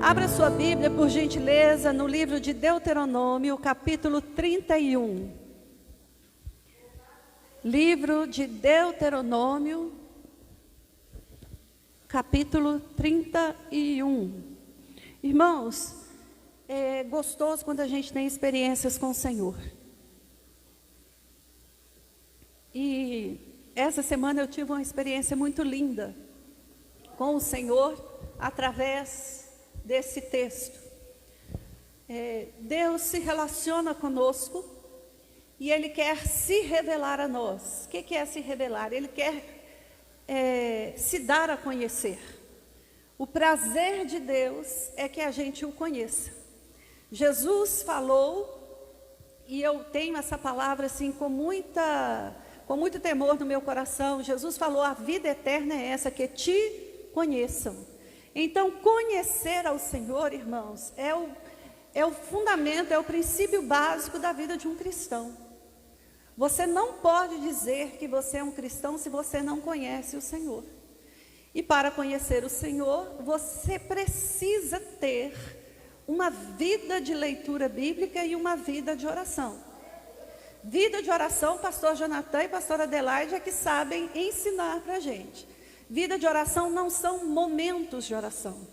Abra sua Bíblia, por gentileza, no livro de Deuteronômio, capítulo 31. Livro de Deuteronômio, capítulo 31. Irmãos, é gostoso quando a gente tem experiências com o Senhor. E essa semana eu tive uma experiência muito linda com o Senhor através desse texto. Deus se relaciona conosco e Ele quer se revelar a nós. O que é se revelar? Ele quer se dar a conhecer. O prazer de Deus é que a gente o conheça. Jesus falou, e eu tenho essa palavra assim com muito temor no meu coração. Jesus falou: a vida eterna é essa, que te conheçam. Então, conhecer ao Senhor, irmãos, é o fundamento, é o princípio básico da vida de um cristão. Você não pode dizer que você é um cristão se você não conhece o Senhor. E para conhecer o Senhor, você precisa ter uma vida de leitura bíblica e uma vida de oração. Vida de oração, pastor Jonathan e pastora Adelaide é que sabem ensinar para a gente. Vida de oração não são momentos de oração.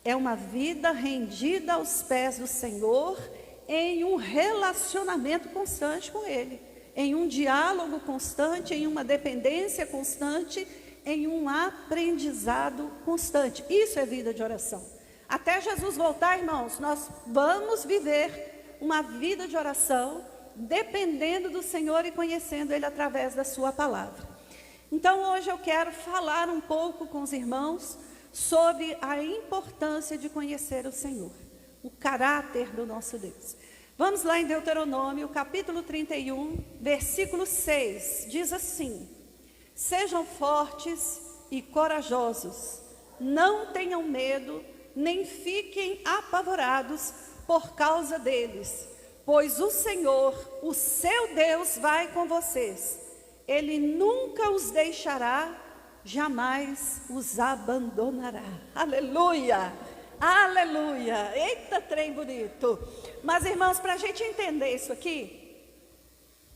É uma vida rendida aos pés do Senhor, em um relacionamento constante com Ele, em um diálogo constante, em uma dependência constante, em um aprendizado constante. Isso é vida de oração. Até Jesus voltar, irmãos, nós vamos viver uma vida de oração, dependendo do Senhor e conhecendo Ele através da sua palavra. Então hoje eu quero falar um pouco com os irmãos sobre a importância de conhecer o Senhor, o caráter do nosso Deus. Vamos lá em Deuteronômio, capítulo 31, versículo 6, diz assim: sejam fortes e corajosos, não tenham medo, nem fiquem apavorados por causa deles, pois o Senhor, o seu Deus, vai com vocês. Ele nunca os deixará, jamais os abandonará. Aleluia, aleluia. Eita, trem bonito. Mas, irmãos, para a gente entender isso aqui,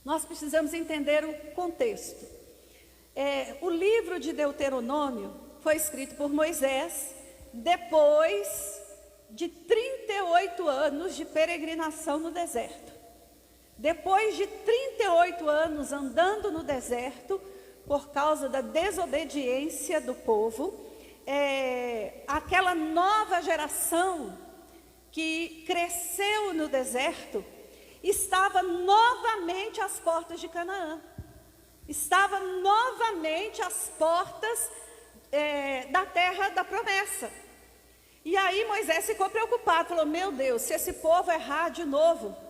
nós precisamos entender o contexto. O livro de Deuteronômio foi escrito por Moisés depois de 38 anos de peregrinação no deserto. Depois de 38 anos andando no deserto, por causa da desobediência do povo, aquela nova geração que cresceu no deserto, estava novamente às portas de Canaã. Estava novamente às portas da terra da promessa. E aí Moisés ficou preocupado, falou: meu Deus, se esse povo errar de novo,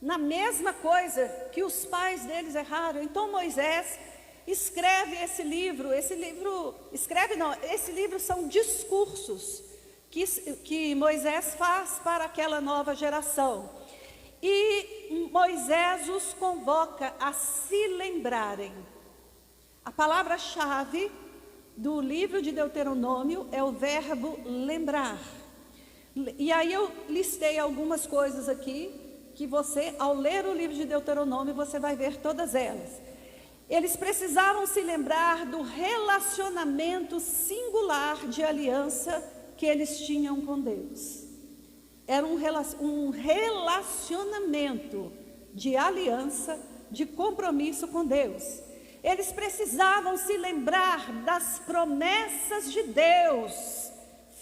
na mesma coisa que os pais deles erraram. Então Moisés escreve esse livro. Esse livro são discursos que Moisés faz para aquela nova geração. E Moisés os convoca a se lembrarem. A palavra-chave do livro de Deuteronômio é o verbo lembrar. E aí eu listei algumas coisas aqui, que você, ao ler o livro de Deuteronômio, você vai ver todas elas. Eles precisavam se lembrar do relacionamento singular de aliança que eles tinham com Deus. Era um relacionamento de aliança, de compromisso com Deus. Eles precisavam se lembrar das promessas de Deus,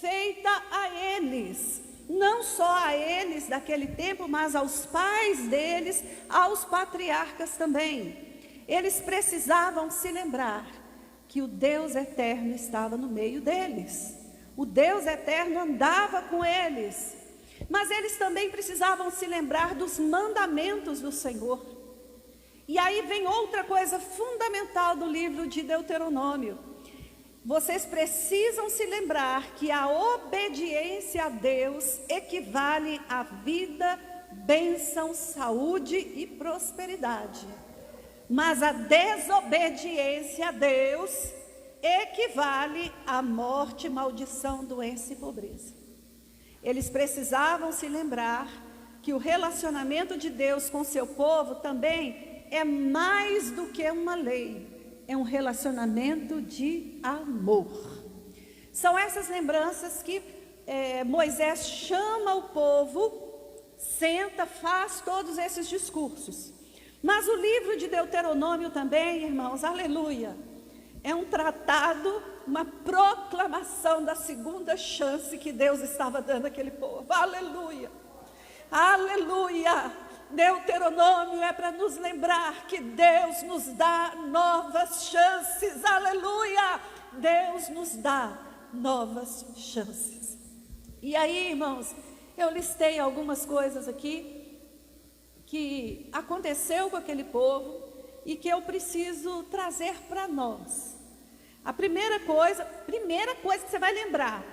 feita a eles. Não só a eles daquele tempo, mas aos pais deles, aos patriarcas também. Eles precisavam se lembrar que o Deus eterno estava no meio deles. O Deus eterno andava com eles. Mas eles também precisavam se lembrar dos mandamentos do Senhor. E aí vem outra coisa fundamental do livro de Deuteronômio. Vocês precisam se lembrar que a obediência a Deus equivale à vida, bênção, saúde e prosperidade. Mas a desobediência a Deus equivale à morte, maldição, doença e pobreza. Eles precisavam se lembrar que o relacionamento de Deus com seu povo também é mais do que uma lei, é um relacionamento de amor. São essas lembranças que Moisés chama o povo, senta, faz todos esses discursos. Mas o livro de Deuteronômio também, irmãos, aleluia, é um tratado, uma proclamação da segunda chance que Deus estava dando àquele povo. Aleluia, aleluia. Deuteronômio é para nos lembrar que Deus nos dá novas chances. Aleluia, Deus nos dá novas chances. E aí, irmãos, eu listei algumas coisas aqui que aconteceu com aquele povo e que eu preciso trazer para nós. A primeira coisa que você vai lembrar: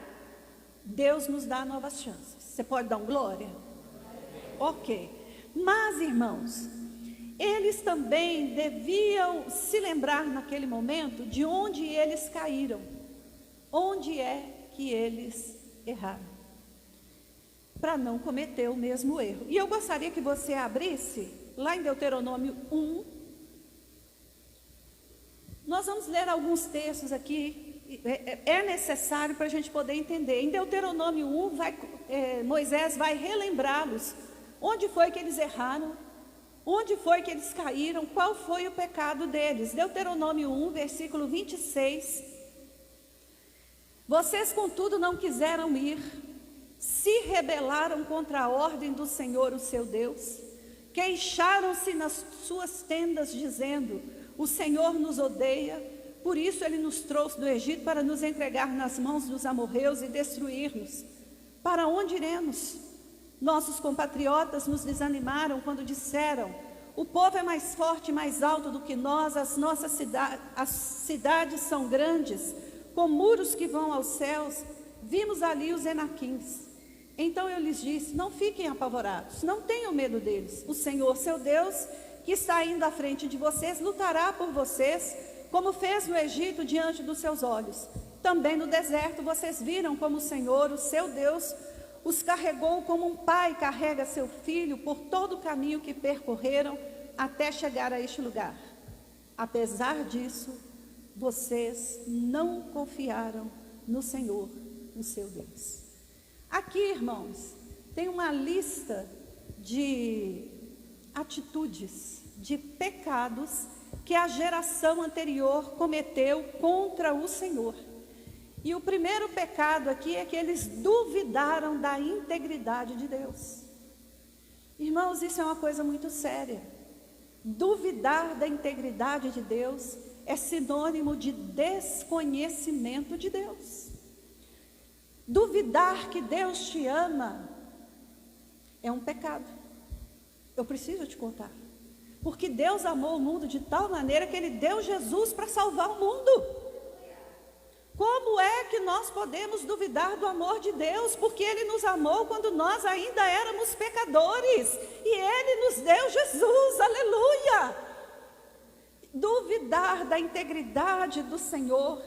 Deus nos dá novas chances. Você pode dar um glória? Ok. Mas, irmãos, eles também deviam se lembrar naquele momento de onde eles caíram, onde é que eles erraram, para não cometer o mesmo erro. E eu gostaria que você abrisse lá em Deuteronômio 1. Nós vamos ler alguns textos aqui, é necessário para a gente poder entender. Em Deuteronômio 1, Moisés vai relembrá-los onde foi que eles erraram, onde foi que eles caíram, qual foi o pecado deles. Deuteronômio 1, versículo 26. Vocês, contudo, não quiseram ir, se rebelaram contra a ordem do Senhor, o seu Deus, queixaram-se nas suas tendas, dizendo: o Senhor nos odeia, por isso Ele nos trouxe do Egito para nos entregar nas mãos dos amorreus e destruir-nos. Para onde iremos? Nossos compatriotas nos desanimaram quando disseram: o povo é mais forte e mais alto do que nós, as cidades são grandes, com muros que vão aos céus, vimos ali os Enaquins. Então eu lhes disse: não fiquem apavorados, não tenham medo deles. O Senhor, seu Deus, que está indo à frente de vocês, lutará por vocês, como fez no Egito diante dos seus olhos. Também no deserto vocês viram como o Senhor, o seu Deus, os carregou como um pai carrega seu filho por todo o caminho que percorreram até chegar a este lugar. Apesar disso, vocês não confiaram no Senhor, o seu Deus. Aqui, irmãos, tem uma lista de atitudes, de pecados que a geração anterior cometeu contra o Senhor. E o primeiro pecado aqui é que eles duvidaram da integridade de Deus. Irmãos, isso é uma coisa muito séria. Duvidar da integridade de Deus é sinônimo de desconhecimento de Deus. Duvidar que Deus te ama é um pecado. Eu preciso te contar. Porque Deus amou o mundo de tal maneira que Ele deu Jesus para salvar o mundo. Como é que nós podemos duvidar do amor de Deus? Porque Ele nos amou quando nós ainda éramos pecadores. E Ele nos deu Jesus, aleluia! Duvidar da integridade do Senhor,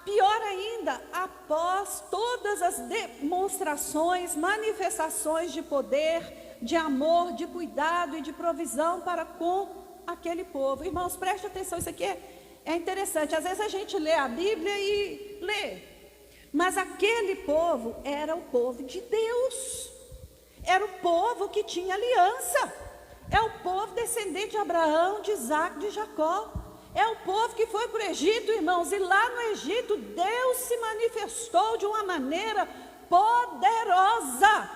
pior ainda, após todas as demonstrações, manifestações de poder, de amor, de cuidado e de provisão para com aquele povo. Irmãos, preste atenção, isso aqui é interessante. Às vezes a gente lê a Bíblia e lê, mas aquele povo era o povo de Deus, era o povo que tinha aliança, é o povo descendente de Abraão, de Isaac, de Jacó, é o povo que foi para o Egito, irmãos, e lá no Egito Deus se manifestou de uma maneira poderosa,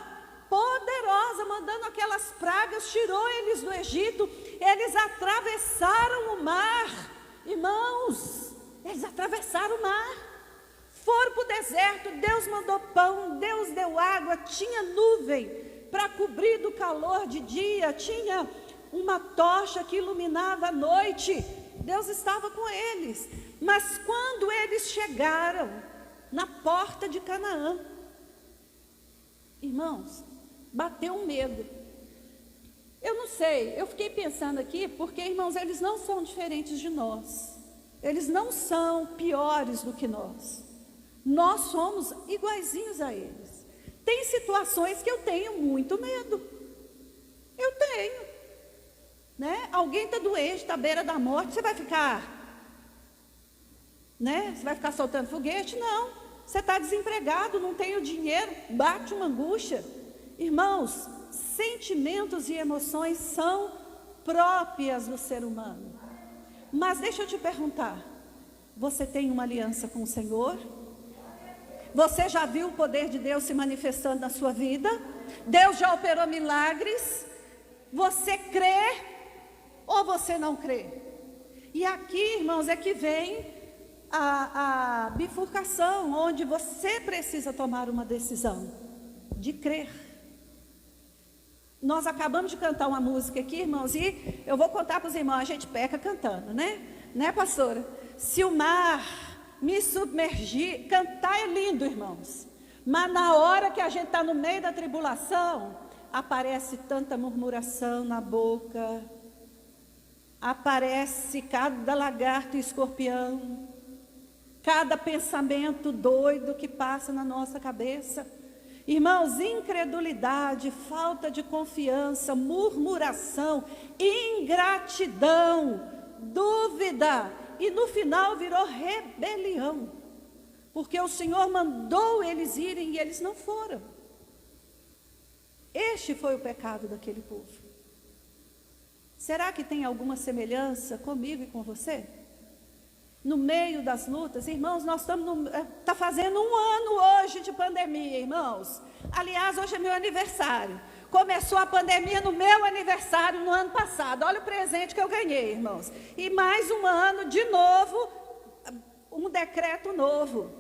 mandando aquelas pragas, tirou eles do Egito, eles atravessaram o mar. Irmãos, eles atravessaram o mar, foram para o deserto, Deus mandou pão, Deus deu água, tinha nuvem para cobrir do calor de dia, tinha uma tocha que iluminava a noite, Deus estava com eles. Mas quando eles chegaram na porta de Canaã, irmãos, bateu um medo. Eu não sei, eu fiquei pensando aqui, porque, irmãos, eles não são diferentes de nós. Eles não são piores do que nós. Nós somos iguaizinhos a eles. Tem situações que eu tenho muito medo. Eu tenho. Né? Alguém está doente, está à beira da morte, você vai ficar, né? Você vai ficar soltando foguete? Não. Você está desempregado, não tem o dinheiro, bate uma angústia. Irmãos, sentimentos e emoções são próprias do ser humano. Mas deixa eu te perguntar, você tem uma aliança com o Senhor? Você já viu o poder de Deus se manifestando na sua vida? Deus já operou milagres? Você crê ou você não crê? E aqui, irmãos, é que vem a bifurcação, onde você precisa tomar uma decisão de crer. Nós acabamos de cantar uma música aqui, irmãos, e eu vou contar para os irmãos, a gente peca cantando, né? Né, pastora? Se o mar me submergir, cantar é lindo, irmãos, mas na hora que a gente está no meio da tribulação, aparece tanta murmuração na boca, aparece cada lagarto e escorpião, cada pensamento doido que passa na nossa cabeça. Irmãos, incredulidade, falta de confiança, murmuração, ingratidão, dúvida, e no final virou rebelião, porque o Senhor mandou eles irem e eles não foram. Este foi o pecado daquele povo. Será que tem alguma semelhança comigo e com você? No meio das lutas, irmãos, nós estamos, está fazendo um ano hoje de pandemia, irmãos. Aliás, hoje é meu aniversário. Começou a pandemia no meu aniversário no ano passado. Olha o presente que eu ganhei, irmãos. E mais um ano, de novo, um decreto novo.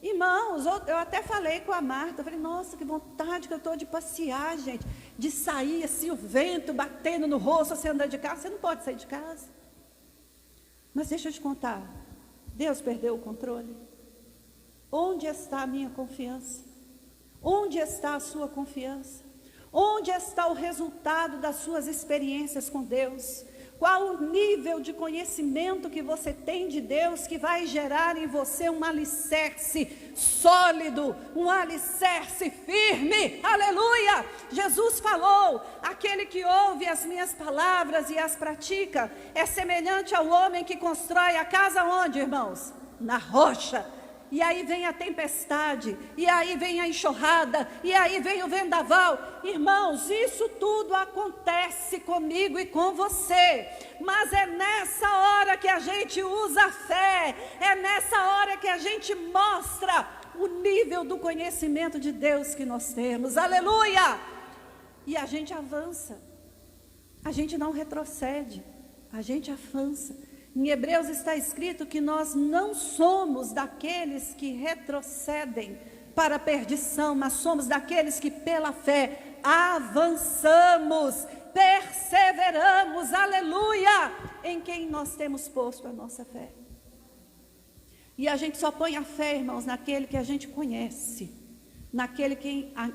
Irmãos, eu até falei com a Marta, eu falei, nossa, que vontade que eu estou de passear, gente. De sair assim, o vento batendo no rosto, você andando de casa. Você não pode sair de casa. Mas deixa eu te contar, Deus perdeu o controle? Onde está a minha confiança? Onde está a sua confiança? Onde está o resultado das suas experiências com Deus? Qual o nível de conhecimento que você tem de Deus que vai gerar em você um alicerce sólido, um alicerce firme? Aleluia! Jesus falou, aquele que ouve as minhas palavras e as pratica, é semelhante ao homem que constrói a casa onde, irmãos? Na rocha. E aí vem a tempestade, e aí vem a enxurrada, e aí vem o vendaval. Irmãos, isso tudo acontece comigo e com você. Mas é nessa hora que a gente usa a fé, é nessa hora que a gente mostra o nível do conhecimento de Deus que nós temos. Aleluia! E a gente avança, a gente não retrocede, a gente avança. Em Hebreus está escrito que nós não somos daqueles que retrocedem para a perdição, mas somos daqueles que pela fé avançamos, perseveramos, aleluia, em quem nós temos posto a nossa fé. E a gente só põe a fé, irmãos, naquele que a gente conhece, naquele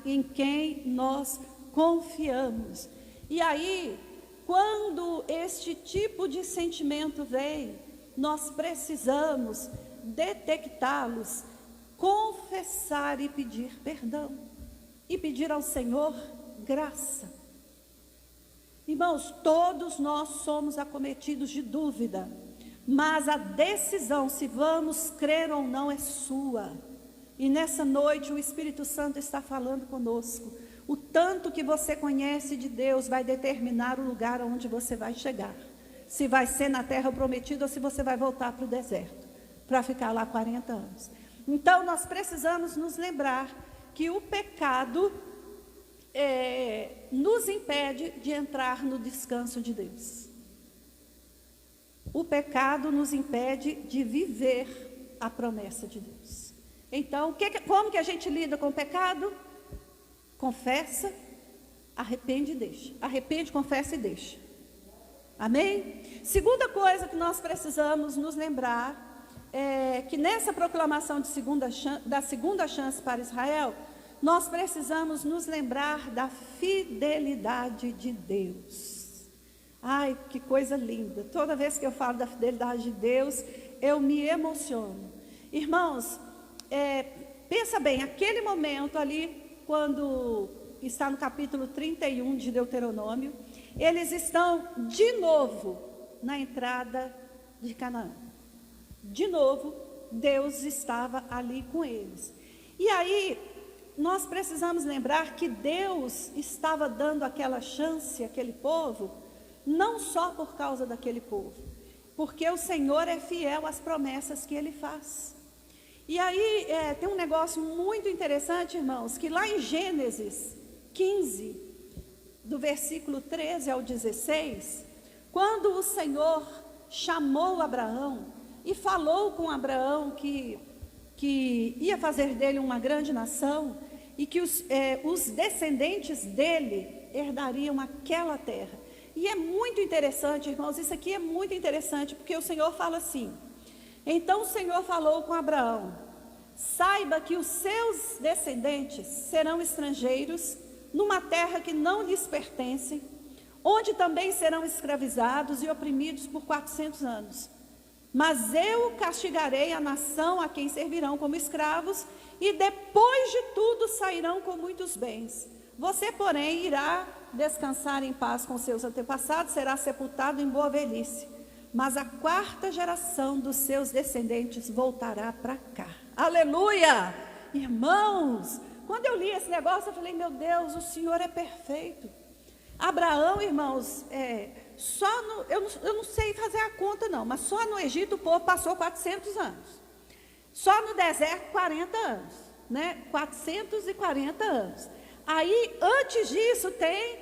em quem nós confiamos. E aí, quando este tipo de sentimento vem, nós precisamos detectá-los, confessar e pedir perdão, e pedir ao Senhor graça. Irmãos, todos nós somos acometidos de dúvida, mas a decisão se vamos crer ou não é sua. E nessa noite o Espírito Santo está falando conosco. O tanto que você conhece de Deus vai determinar o lugar onde você vai chegar. Se vai ser na terra prometida ou se você vai voltar para o deserto, para ficar lá 40 anos. Então nós precisamos nos lembrar que o pecado nos impede de entrar no descanso de Deus. O pecado nos impede de viver a promessa de Deus. Então, como que a gente lida com o pecado? Confessa, arrepende e deixa. Arrepende, confessa e deixa. Amém? Segunda coisa que nós precisamos nos lembrar é que nessa proclamação da segunda chance para Israel, nós precisamos nos lembrar da fidelidade de Deus. Ai, que coisa linda. Toda vez que eu falo da fidelidade de Deus, eu me emociono. Irmãos, pensa bem, aquele momento ali, quando está no capítulo 31 de Deuteronômio, eles estão de novo na entrada de Canaã. De novo, Deus estava ali com eles. E aí, nós precisamos lembrar que Deus estava dando aquela chance àquele povo, não só por causa daquele povo, porque o Senhor é fiel às promessas que Ele faz. E aí, tem um negócio muito interessante, irmãos, que lá em Gênesis 15, do versículo 13 ao 16, quando o Senhor chamou Abraão e falou com Abraão que ia fazer dele uma grande nação e que os descendentes dele herdariam aquela terra. E é muito interessante, irmãos, isso aqui é muito interessante, porque o Senhor fala assim: então o Senhor falou com Abraão: saiba que os seus descendentes serão estrangeiros numa terra que não lhes pertence, onde também serão escravizados e oprimidos por 400 anos. Mas eu castigarei a nação a quem servirão como escravos, e depois de tudo sairão com muitos bens. Você, porém, irá descansar em paz com seus antepassados, será sepultado em boa velhice. Mas a 4ª geração dos seus descendentes voltará para cá. Aleluia! Irmãos, quando eu li esse negócio, eu falei: meu Deus, o Senhor é perfeito. Abraão, irmãos, eu não sei fazer a conta não, mas só no Egito o povo passou 400 anos. Só no deserto 40 anos, né? 440 anos. Aí, antes disso, tem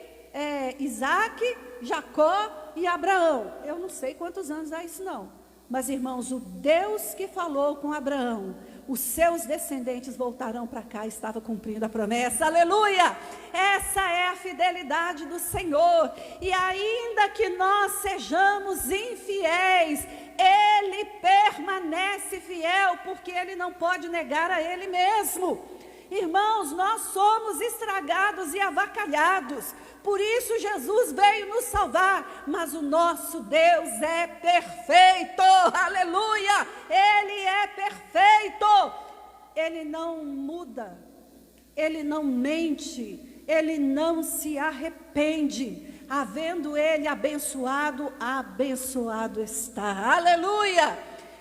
Isaac, Jacó e Abraão. Eu não sei quantos anos dá isso não. Mas, irmãos, o Deus que falou com Abraão, os seus descendentes voltarão para cá, estava cumprindo a promessa. Aleluia! Essa é a fidelidade do Senhor. E ainda que nós sejamos infiéis, Ele permanece fiel, porque Ele não pode negar a Ele mesmo. Irmãos, nós somos estragados e avacalhados, por isso Jesus veio nos salvar, mas o nosso Deus é perfeito, aleluia, Ele é perfeito, Ele não muda, Ele não mente, Ele não se arrepende, havendo Ele abençoado, abençoado está, aleluia.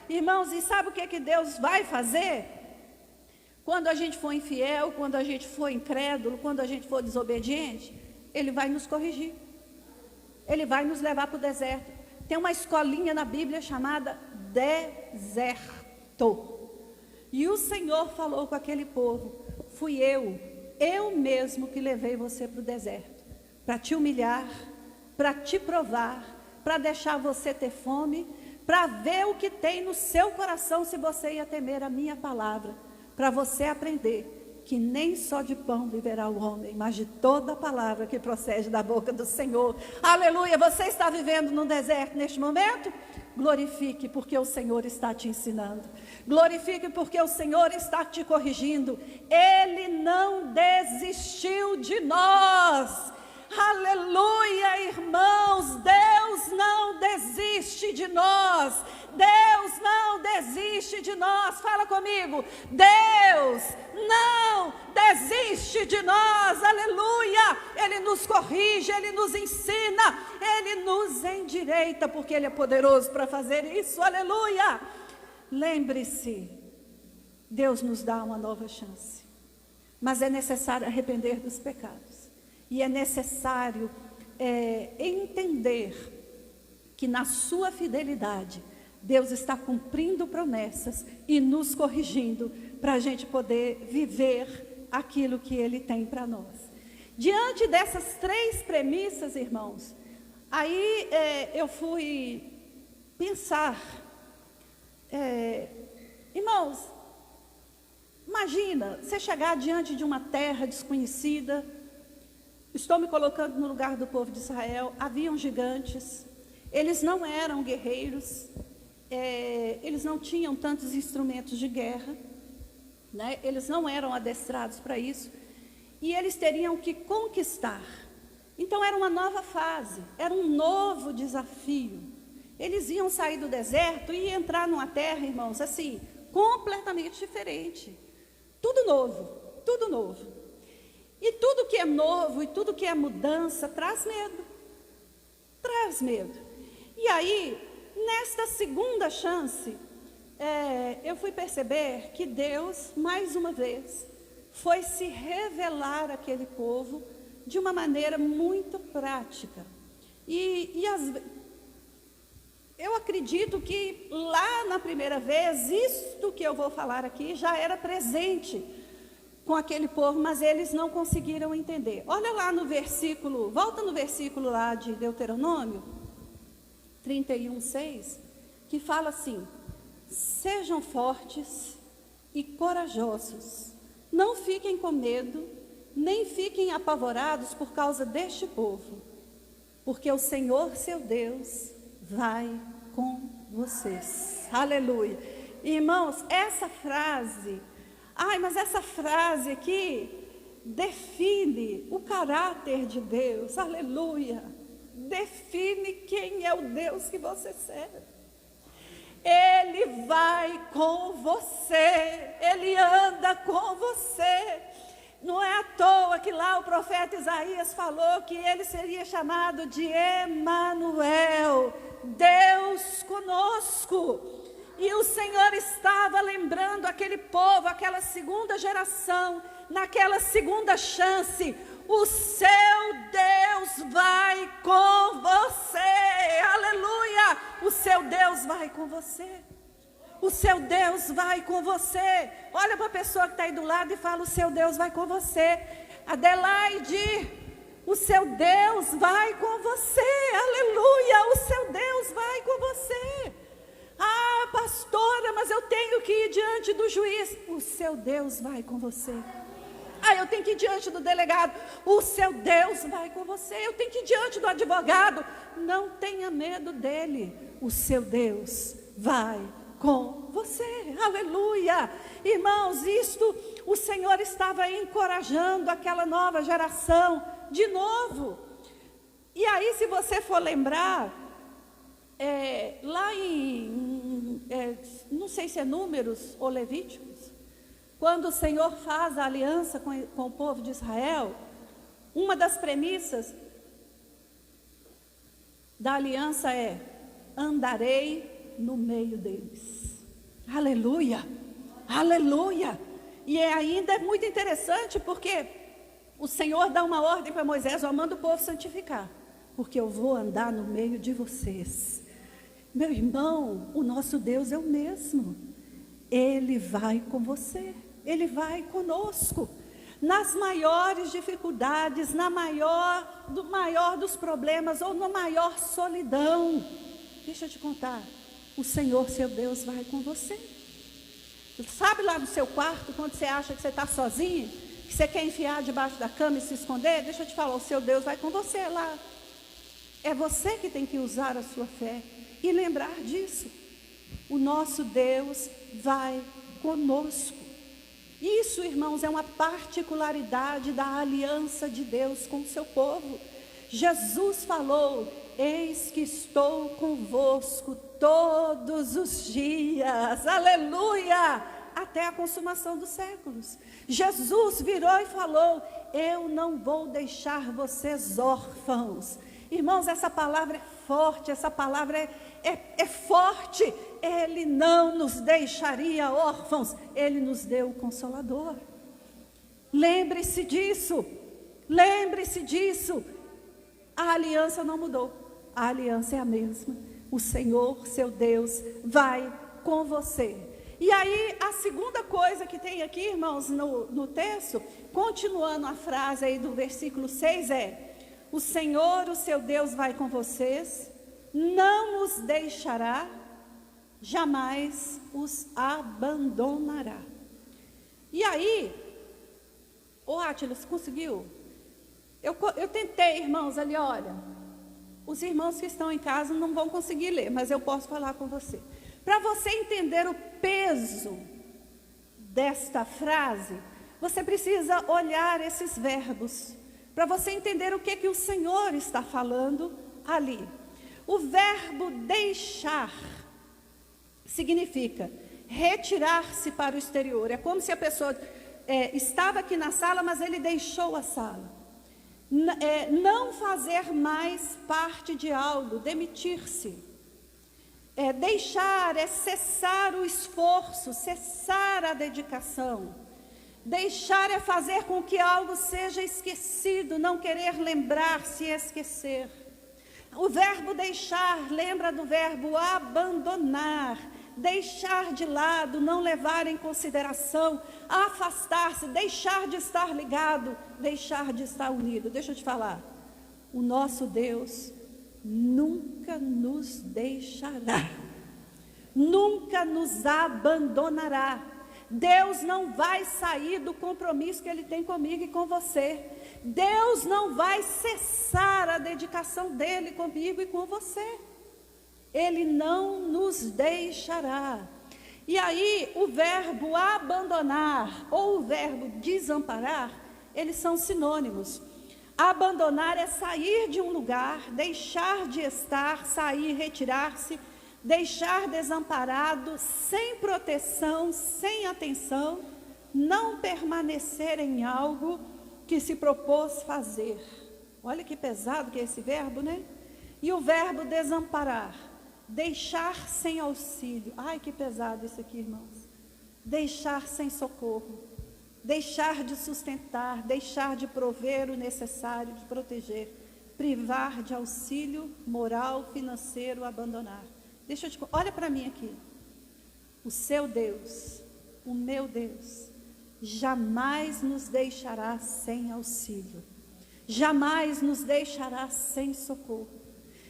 Irmãos, e sabe o que Deus vai fazer? Quando a gente for infiel, quando a gente for incrédulo, quando a gente for desobediente, Ele vai nos corrigir. Ele vai nos levar para o deserto. Tem uma escolinha na Bíblia chamada deserto. E o Senhor falou com aquele povo: fui eu mesmo que levei você para o deserto, para te humilhar, para te provar, para deixar você ter fome, para ver o que tem no seu coração, se você ia temer a minha palavra, para você aprender que nem só de pão viverá o homem, mas de toda a palavra que procede da boca do Senhor. Aleluia! Você está vivendo no deserto neste momento? Glorifique, porque o Senhor está te ensinando. Glorifique, porque o Senhor está te corrigindo. Ele não desistiu de nós. Aleluia, irmãos, Deus não desiste de nós, Deus não desiste de nós, fala comigo, Deus não desiste de nós, aleluia, Ele nos corrige, Ele nos ensina, Ele nos endireita, porque Ele é poderoso para fazer isso, aleluia. Lembre-se, Deus nos dá uma nova chance, mas é necessário arrepender dos pecados. E é necessário entender que na sua fidelidade, Deus está cumprindo promessas e nos corrigindo para a gente poder viver aquilo que Ele tem para nós. Diante dessas 3 premissas, irmãos, aí eu fui pensar, irmãos, imagina você chegar diante de uma terra desconhecida. Estou me colocando no lugar do povo de Israel. Haviam gigantes, eles não eram guerreiros, eles não tinham tantos instrumentos de guerra, né? Eles não eram adestrados para isso, e eles teriam que conquistar. Então era uma nova fase, era um novo desafio. Eles iam sair do deserto e entrar numa terra, irmãos, assim, completamente diferente. Tudo novo, tudo novo. E tudo que é novo e tudo que é mudança traz medo. Traz medo. E aí, nesta segunda chance, eu fui perceber que Deus, mais uma vez, foi se revelar àquele povo de uma maneira muito prática. Eu acredito que lá na primeira vez, isto que eu vou falar aqui já era presente com aquele povo, mas eles não conseguiram entender. Olha lá no versículo, volta no versículo lá de Deuteronômio 31:6, que fala assim: sejam fortes e corajosos, não fiquem com medo, nem fiquem apavorados por causa deste povo, porque o Senhor seu Deus vai com vocês. Aleluia. Irmãos, essa frase, mas essa frase aqui define o caráter de Deus. Aleluia. Define quem é o Deus que você serve. Ele vai com você, Ele anda com você. Não é à toa que lá o profeta Isaías falou que ele seria chamado de Emanuel, Deus conosco. E o Senhor estava lembrando aquele povo, aquela segunda geração, naquela segunda chance: o seu Deus vai com você. Aleluia! O seu Deus vai com você. O seu Deus vai com você. Olha para a pessoa que está aí do lado e fala: o seu Deus vai com você. Adelaide, o seu Deus vai com você. Aleluia, o seu Deus vai com você. Ah, pastora, mas eu tenho que ir diante do juiz. O seu Deus vai com você. Eu tenho que ir diante do delegado. O seu Deus vai com você. Eu tenho que ir diante do advogado. Não tenha medo dele. O seu Deus vai com você. Aleluia. Irmãos, isto o Senhor estava encorajando aquela nova geração de novo. E aí, se você for lembrar, lá não sei se é Números ou Levíticos, quando o Senhor faz a aliança com o povo de Israel, uma das premissas da aliança é: andarei no meio deles. Aleluia, aleluia. E ainda é muito interessante, porque o Senhor dá uma ordem para Moisés: eu mando o povo santificar, porque eu vou andar no meio de vocês. Meu irmão, o nosso Deus é o mesmo. Ele vai com você, Ele vai conosco. Nas maiores dificuldades, no maior dos problemas, ou na maior solidão, deixa eu te contar, o Senhor, seu Deus, vai com você. Sabe lá no seu quarto, quando você acha que você está sozinho, que você quer enfiar debaixo da cama e se esconder? Deixa eu te falar, o seu Deus vai com você lá. É você que tem que usar a sua fé e lembrar disso. O nosso Deus vai conosco. Isso, irmãos, é uma particularidade da aliança de Deus com o seu povo. Jesus falou: eis que estou convosco todos os dias, aleluia, até a consumação dos séculos. Jesus virou e falou: eu não vou deixar vocês órfãos. Irmãos, essa palavra é forte, essa palavra é forte. Ele não nos deixaria órfãos, Ele nos deu o Consolador. Lembre-se disso, lembre-se disso. A aliança não mudou, a aliança é a mesma. O Senhor, seu Deus, vai com você. E aí, a segunda coisa que tem aqui, irmãos, no texto, continuando a frase aí do versículo 6 é: o Senhor, o seu Deus, vai com vocês, não os deixará, jamais os abandonará. E aí, Átila, você conseguiu? Eu tentei, irmãos, ali, olha, os irmãos que estão em casa não vão conseguir ler, mas eu posso falar com você. Para você entender o peso desta frase, você precisa olhar esses verbos, para você entender o que o Senhor está falando ali. O verbo deixar significa retirar-se para o exterior. É como se a pessoa estava aqui na sala, mas ele deixou a sala. Não fazer mais parte de algo, demitir-se. Deixar é cessar o esforço, cessar a dedicação. Deixar é fazer com que algo seja esquecido, não querer lembrar-se e esquecer. O verbo deixar lembra do verbo abandonar, deixar de lado, não levar em consideração, afastar-se, deixar de estar ligado, deixar de estar unido. Deixa eu te falar, o nosso Deus nunca nos deixará, nunca nos abandonará. Deus não vai sair do compromisso que Ele tem comigo e com você. Deus não vai cessar a dedicação dEle comigo e com você. Ele não nos deixará. E aí o verbo abandonar ou o verbo desamparar, eles são sinônimos. Abandonar é sair de um lugar, deixar de estar, sair, retirar-se, deixar desamparado, sem proteção, sem atenção, não permanecer em algo que se propôs fazer. Olha que pesado que é esse verbo, né? E o verbo desamparar, deixar sem auxílio. Ai, que pesado isso aqui, irmãos. Deixar sem socorro, deixar de sustentar, deixar de prover o necessário, de proteger, privar de auxílio moral, financeiro, abandonar. Olha para mim aqui. O seu Deus, o meu Deus, jamais nos deixará sem auxílio, jamais nos deixará sem socorro,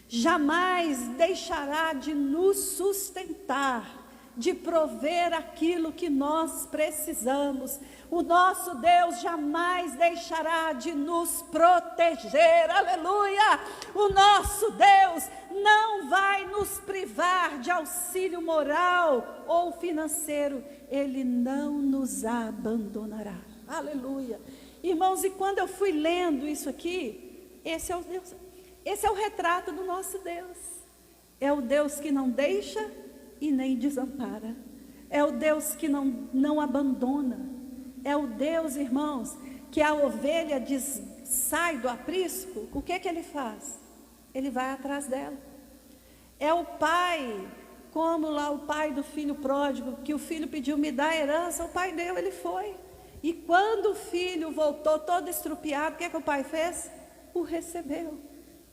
jamais deixará de nos sustentar, de prover aquilo que nós precisamos. O nosso Deus jamais deixará de nos proteger, aleluia. O nosso Deus não vai nos privar de auxílio moral ou financeiro, Ele não nos abandonará, aleluia. Irmãos, e quando eu fui lendo isso aqui, esse é o Deus, esse é o retrato do nosso Deus. É o Deus que não deixa e nem desampara. É o Deus que não abandona. É o Deus, irmãos, que a ovelha sai do aprisco, o que Ele faz? Ele vai atrás dela. É o pai, como lá o pai do filho pródigo, que o filho pediu, me dá a herança, o pai deu, ele foi. E quando o filho voltou todo estrupiado, o que o pai fez? O recebeu.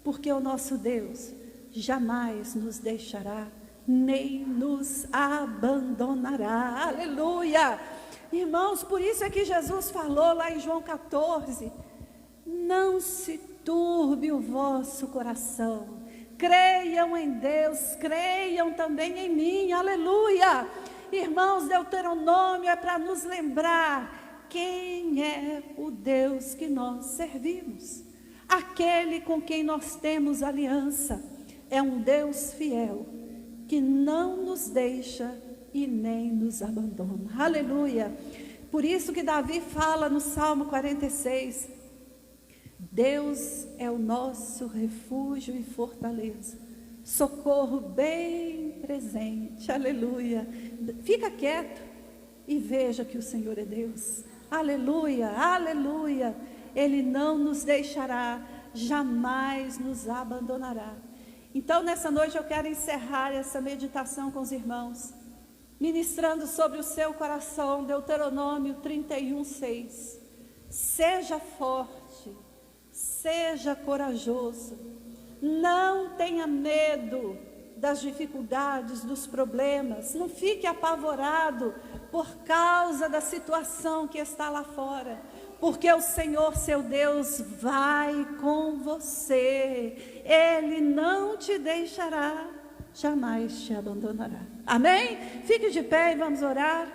Porque o nosso Deus jamais nos deixará, nem nos abandonará, aleluia. Irmãos, por isso é que Jesus falou lá em João 14, não se turbe o vosso coração, creiam em Deus, creiam também em mim, aleluia. Irmãos, Deuteronômio é para nos lembrar quem é o Deus que nós servimos, aquele com quem nós temos aliança. É um Deus fiel, que não nos deixa e nem nos abandona, aleluia. Por isso que Davi fala no Salmo 46, Deus é o nosso refúgio e fortaleza, socorro bem presente, aleluia. Fica quieto e veja que o Senhor é Deus, aleluia, aleluia. Ele não nos deixará, jamais nos abandonará. Então nessa noite eu quero encerrar essa meditação com os irmãos, ministrando sobre o seu coração, Deuteronômio 31:6. Seja forte, seja corajoso, não tenha medo das dificuldades, dos problemas, não fique apavorado por causa da situação que está lá fora, porque o Senhor seu Deus vai com você, Ele não te deixará, jamais te abandonará. Amém? Fique de pé e vamos orar.